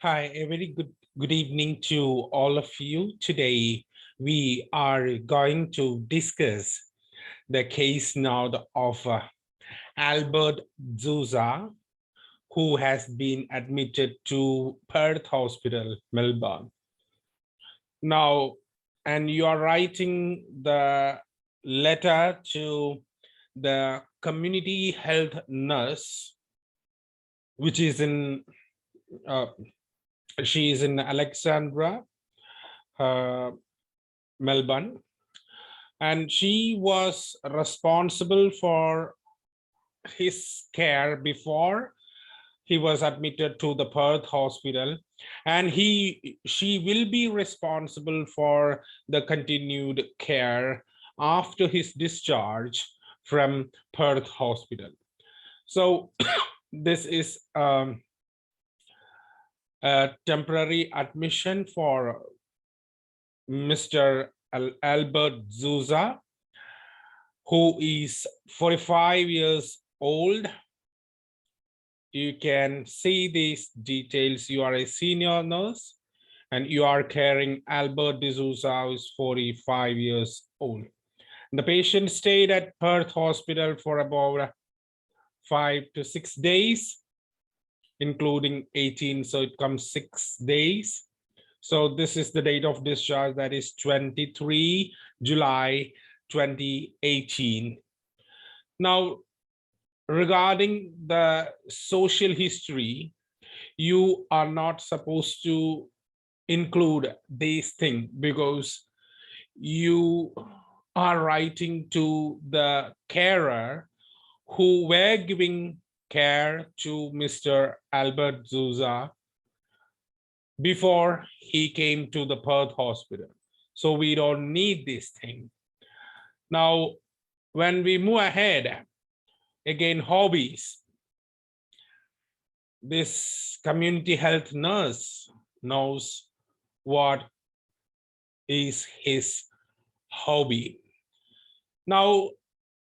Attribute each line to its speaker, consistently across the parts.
Speaker 1: Hi, a very good evening to all of you. Today, we are going to discuss the case now of Albert DSOUZA, who has been admitted to Perth Hospital, Melbourne. Now, and you are writing the letter to the community health nurse, which is in she is in Alexandra, Melbourne, and she was responsible for his care before he was admitted to the Perth hospital, and she will be responsible for the continued care after his discharge from Perth hospital. So this is a temporary admission for Mr. Albert DSOUZA, who is 45 years old. You can see these details. You are a senior nurse and you are caring Albert DSOUZA, who is 45 years old. The patient stayed at Perth Hospital for about 5 to 6 days, including 18, so it comes 6 days. So this is the date of discharge, that is 23 July 2018. Now, regarding the social history, you are not supposed to include these things because you are writing to the carer who were giving care to Mr. Albert DSOUZA before he came to the Perth hospital. So we don't need this thing. Now, when we move ahead, again, hobbies. This community health nurse knows what is his hobby. Now,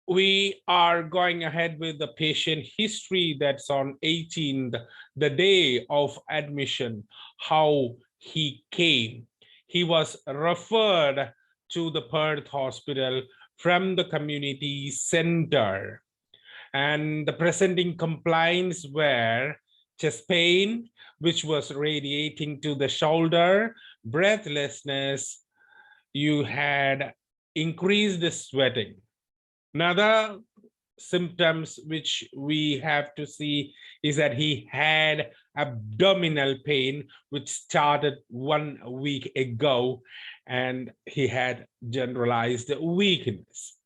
Speaker 1: we are going ahead with the patient history that's on 18th, the day of admission, how he came. He was referred to the Perth hospital from the community center. And the presenting complaints were chest pain, which was radiating to the shoulder, breathlessness, you had increased sweating. Another symptoms which we have to see is that he had abdominal pain, which started 1 week ago, and he had generalized weakness.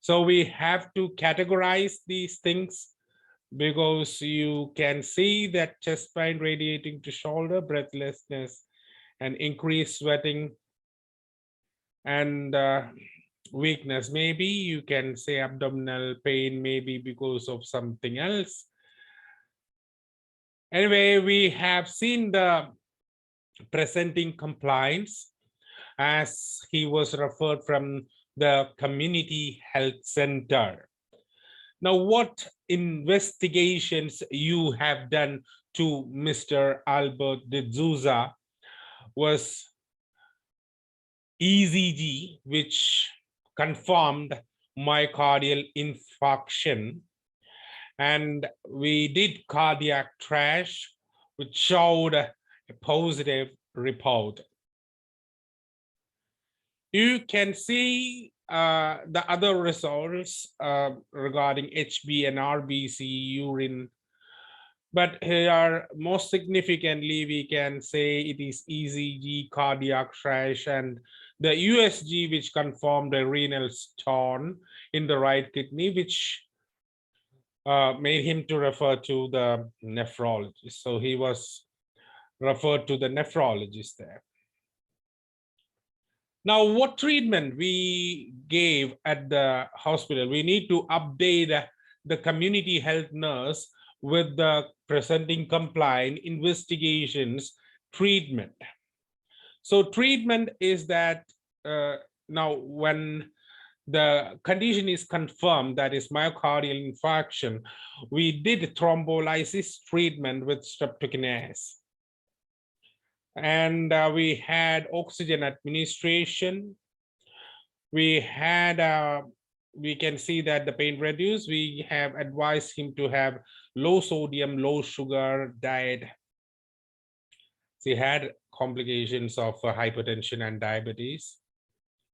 Speaker 1: So we have to categorize these things because you can see that chest pain radiating to shoulder, breathlessness, and increased sweating, and weakness. Maybe you can say abdominal pain, maybe because of something else. Anyway, we have seen the presenting compliance as he was referred from the community health center. Now, what investigations you have done to Mr. Albert DSOUZA was ECG, which confirmed myocardial infarction, and we did cardiac trash, which showed a positive report. You can see the other results regarding HB and RBC urine, but here most significantly we can say it is ECG, cardiac trash, and the USG, which confirmed a renal stone in the right kidney, which made him to refer to the nephrologist. So he was referred to the nephrologist there. Now, what treatment we gave at the hospital? We need to update the community health nurse with the presenting complaint, investigations, treatment. So treatment is that now when the condition is confirmed, that is myocardial infarction, we did thrombolysis treatment with streptokinase. And we had oxygen administration. We had, we can see that the pain reduced. We have advised him to have low sodium, low sugar diet. He had complications of hypertension and diabetes.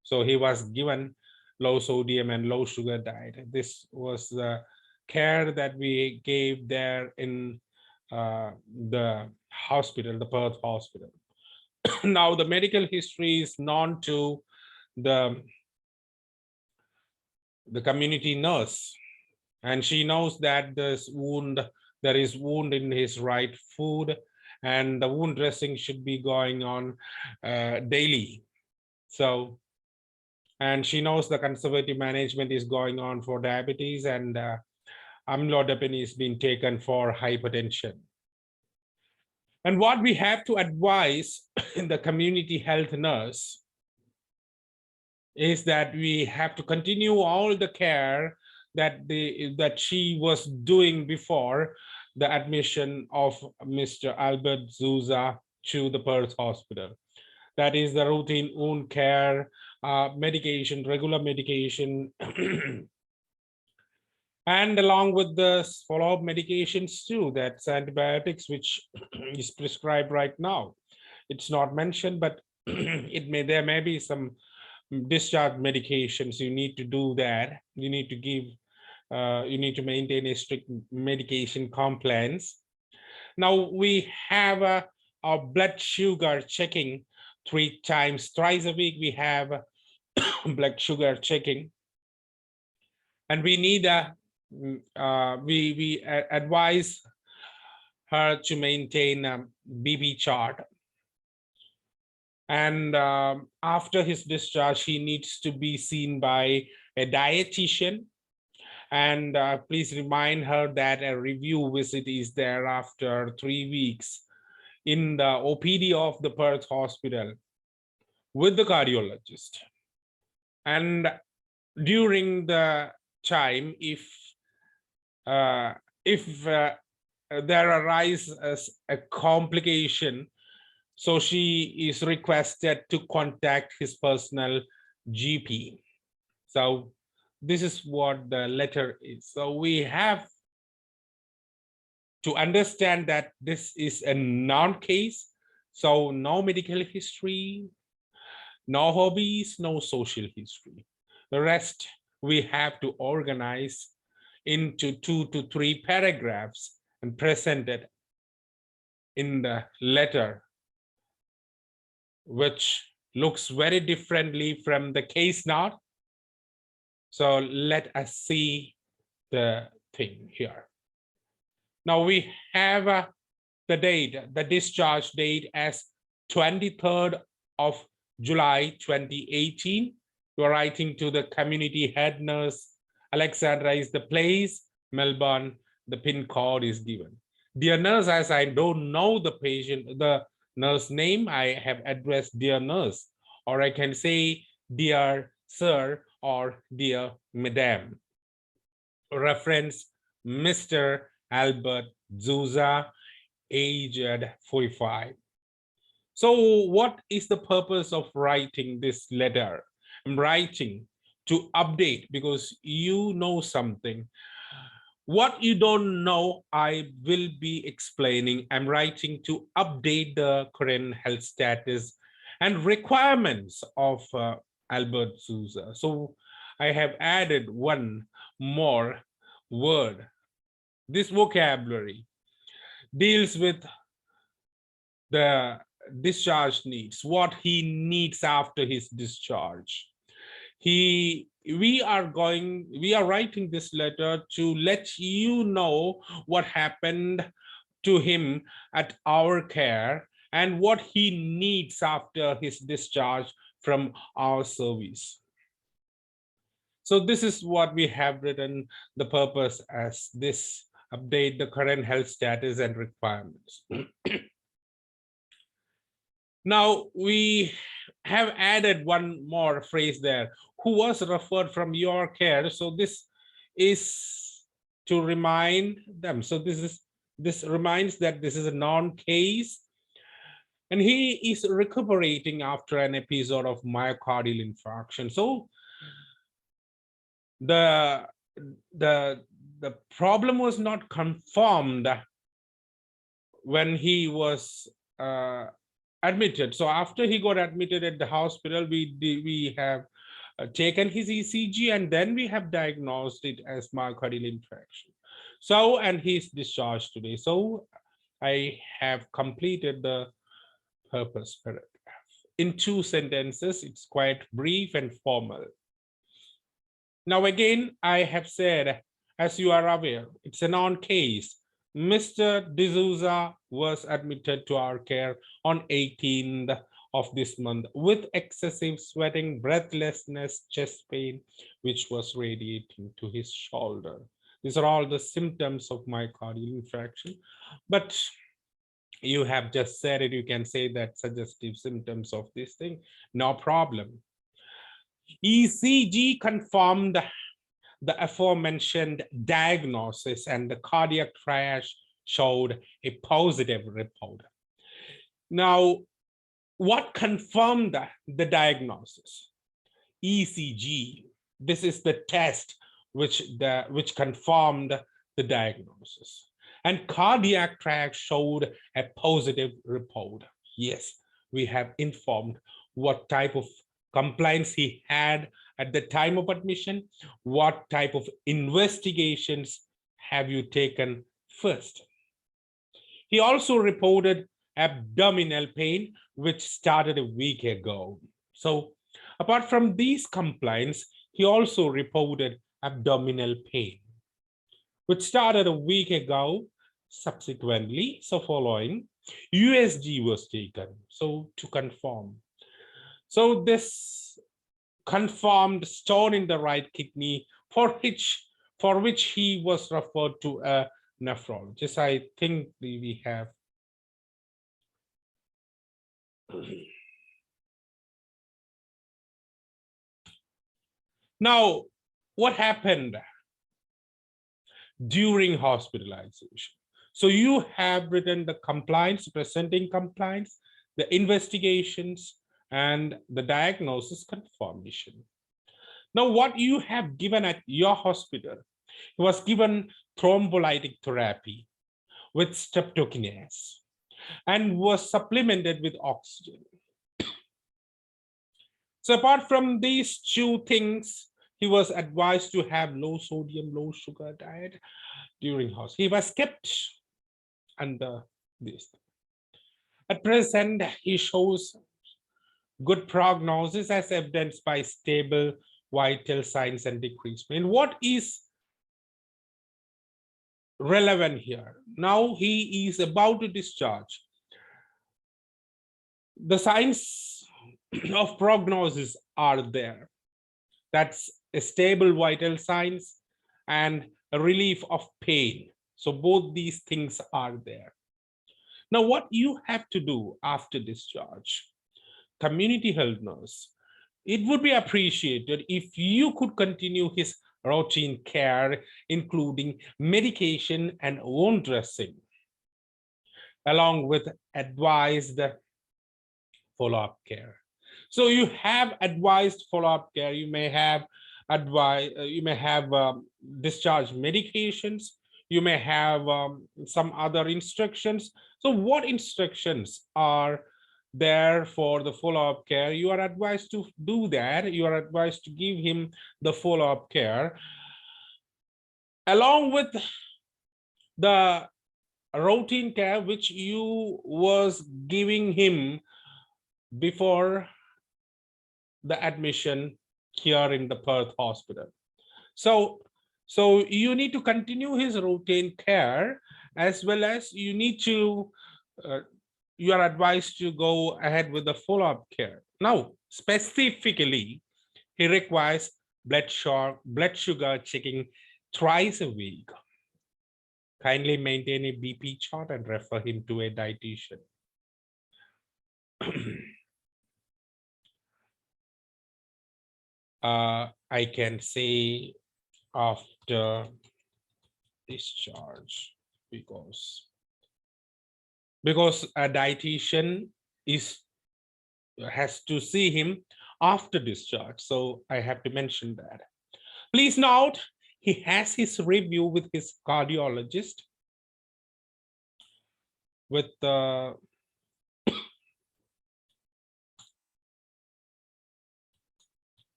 Speaker 1: So he was given low sodium and low sugar diet. This was the care that we gave there in the hospital, the Perth hospital. Now the medical history is known to the community nurse, and she knows that there is wound in his right foot, and the wound dressing should be going on daily. So, and she knows the conservative management is going on for diabetes, and amlodipine is being taken for hypertension. And what we have to advise in the community health nurse is that we have to continue all the care that she was doing before the admission of Mr. Albert DSOUZA to the Perth hospital. That is the routine wound care, medication, regular medication, and along with the follow-up medications too, that's antibiotics, which is prescribed right now. It's not mentioned, but there may be some discharge medications. You need to do that. You need to give, you need to maintain a strict medication compliance. Now we have our blood sugar checking thrice a week. We have blood sugar checking, and we need we advise her to maintain BP chart. And after his discharge, he needs to be seen by a dietitian. And please remind her that a review visit is there after 3 weeks in the OPD of the Perth hospital with the cardiologist. And during the time, if there arises a complication, so she is requested to contact his personal GP. So this is what the letter is. So we have to understand that this is a non-case. So no medical history, no hobbies, no social history. The rest we have to organize into 2 to 3 paragraphs and present it in the letter, which looks very differently from the case note. So let us see the thing here. Now we have the date, the discharge date as 23rd of July 2018. You're writing to the community head nurse. Alexandra is the place, Melbourne, the PIN code is given. Dear nurse, as I don't know the patient, the nurse name, I have addressed dear nurse, or I can say dear sir or dear madam. Reference Mr. Albert DSOUZA, aged 45. So what is the purpose of writing this letter? I'm writing to update because you know something. What you don't know, I will be explaining. I'm writing to update the current health status and requirements of Albert DSOUZA. So I have added one more word. This vocabulary deals with the discharge needs, what he needs after his discharge. We are writing this letter to let you know what happened to him at our care and what he needs after his discharge from our service. So this is what we have written, the purpose as this: update the current health status and requirements. Now we have added one more phrase there, who was referred from your care. So this is to remind them. So this reminds that this is a non-case. and he is recuperating after an episode of myocardial infarction. So the the the problem was not confirmed when he was admitted. So after he got admitted at the hospital, we have taken his ECG, and then we have diagnosed it as myocardial infarction. So, and he's discharged today. So I have completed the purpose paragraph in 2 sentences. It's quite brief and formal. Now again, I have said, as you are aware, it's a known case. Mr. D'Souza was admitted to our care on 18th of this month with excessive sweating, breathlessness, chest pain, which was radiating to his shoulder. These are all the symptoms of myocardial infarction. But you have just said it, you can say that suggestive symptoms of this thing, no problem. ECG confirmed the aforementioned diagnosis, and the cardiac triage showed a positive report. Now, what confirmed the diagnosis? ECG. This is the test which confirmed the diagnosis. And cardiac triage showed a positive report. Yes, we have informed what type of compliance he had at the time of admission, what type of investigations have you taken first. He also reported abdominal pain, which started a week ago. So apart from these complaints, he also reported abdominal pain, which started a week ago. Subsequently, so following, USG was taken, so to confirm. So this confirmed stone in the right kidney, for which he was referred to a nephrologist. I think we have now what happened during hospitalization. So you have written the compliance, presenting compliance, the investigations, and the diagnosis confirmation. Now, what you have given at your hospital was given thrombolytic therapy with streptokinase and was supplemented with oxygen. So apart from these 2 things, he was advised to have low sodium, low sugar diet during hospital. He was kept under this. At present, he shows good prognosis as evidenced by stable vital signs and decreased pain. What is relevant here? Now he is about to discharge. The signs of prognosis are there. That's a stable vital signs and a relief of pain. So both these things are there. Now, what you have to do after discharge, community health nurse, it would be appreciated if you could continue his routine care, including medication and wound dressing, along with advised follow-up care. So you have advised follow-up care. You may have discharge medications. You may have some other instructions. So what instructions are there for the follow-up care? You are advised to do that. You are advised to give him the follow-up care along with the routine care which you was giving him before the admission here in the Perth hospital. So you need to continue his routine care, as well as you need to you are advised to go ahead with the follow-up care. Now, specifically, he requires blood sugar checking twice a week. Kindly maintain a BP chart and refer him to a dietitian. I can say after discharge, because a dietitian has to see him after discharge. So I have to mention that. Please note, he has his review with his cardiologist, with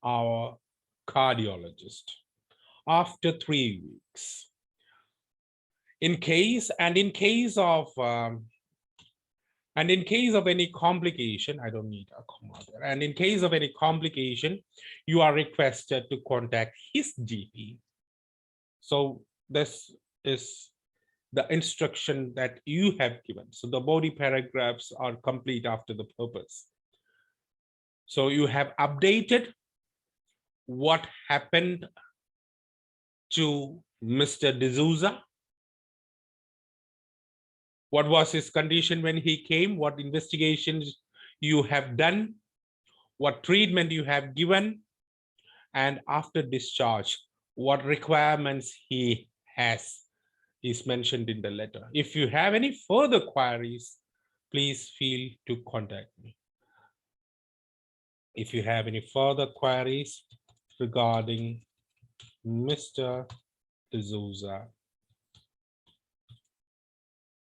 Speaker 1: our cardiologist after 3 weeks. In case of any complication, I don't need a comma there. And in case of any complication, you are requested to contact his GP. So this is the instruction that you have given. So the body paragraphs are complete after the purpose. So you have updated what happened to Mr. D'Souza. What was his condition when he came? What investigations you have done? What treatment you have given? And after discharge, what requirements he has is mentioned in the letter. If you have any further queries, please feel to contact me. If you have any further queries regarding Mr. D'Souza,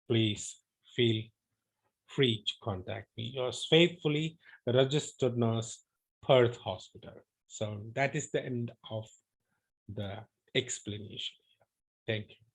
Speaker 1: please feel free to contact me. Yours faithfully, the registered nurse, Perth Hospital. So that is the end of the explanation. Thank you.